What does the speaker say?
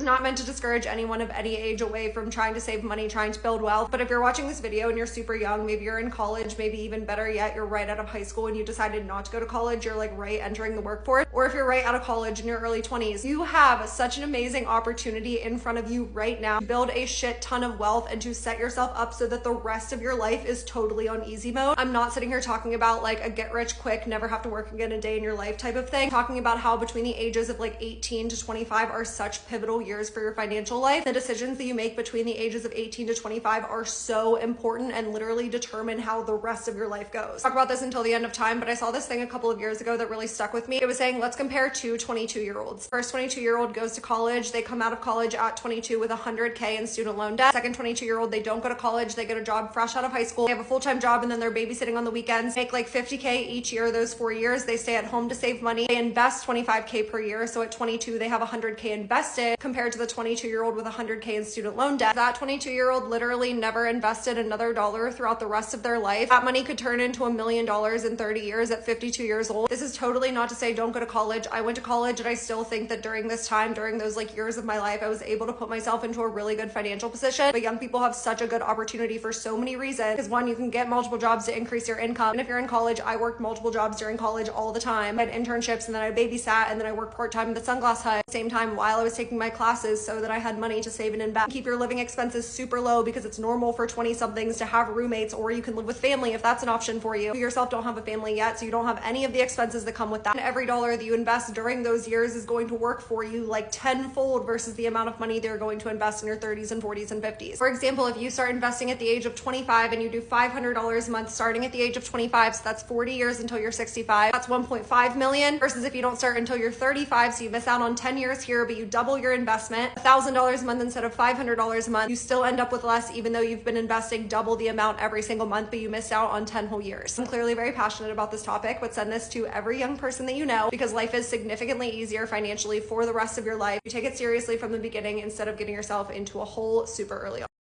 It's not meant to discourage anyone of any age away from trying to save money, trying to build wealth. But if you're watching this video and you're super young, maybe you're in college, maybe even better yet, you're right out of high school and you decided not to go to college, you're like right entering the workforce, or if you're right out of college in your early 20s, you have such an amazing opportunity in front of you right now to build a shit ton of wealth and to set yourself up so that the rest of your life is totally on easy mode. I'm not sitting here talking about like a get rich quick, never have to work again a day in your life type of thing. I'm talking about how between the ages of like 18 to 25 are such pivotal years for your financial life. The decisions that you make between the ages of 18 to 25 are so important and literally determine how the rest of your life goes. Talk about this until the end of time, but I saw this thing a couple of years ago that really stuck with me. It was saying, let's compare two 22-year-olds. First 22-year-old goes to college. They come out of college at 22 with $100K in student loan debt. Second 22-year-old, they don't go to college. They get a job fresh out of high school. They have a full-time job and then they're babysitting on the weekends. Make like 50K each year, those 4 years. They stay at home to save money. They invest 25K per year. So at 22, they have 100K invested compared to the 22-year-old with 100K in student loan debt. That 22-year-old literally never invested another dollar throughout the rest of their life. That money could turn into $1 million in 30 years at 52 years old. This is totally not to say don't go to college. I went to college and I still think that during this time, during those like years of my life, I was able to put myself into a really good financial position. But young people have such a good opportunity for so many reasons. Because one, you can get multiple jobs to increase your income. And if you're in college, I worked multiple jobs during college all the time. I had internships and then I babysat and then I worked part-time at the Sunglass Hut at the same time while I was taking my classes so that I had money to save and invest. Keep your living expenses super low because it's normal for 20-somethings to have roommates, or you can live with family if that's an option for you. You yourself don't have a family yet, so you don't have any of the expenses that come with that. And every dollar that you invest during those years is going to work for you like tenfold versus the amount of money they're going to invest in your 30s and 40s and 50s. For example, if you start investing at the age of 25 and you do $500 a month starting at the age of 25, so that's 40 years until you're 65, that's 1.5 million, versus if you don't start until you're 35, so you miss out on 10 years here, but you double your investment, $1,000 a month instead of $500 a month, you still end up with less even though you've been investing double the amount every single month, but you missed out on 10 whole years. I'm clearly very passionate about this topic, but send this to every young person that you know because life is significantly easier financially for the rest of your life. You take it seriously from the beginning instead of getting yourself into a hole super early on.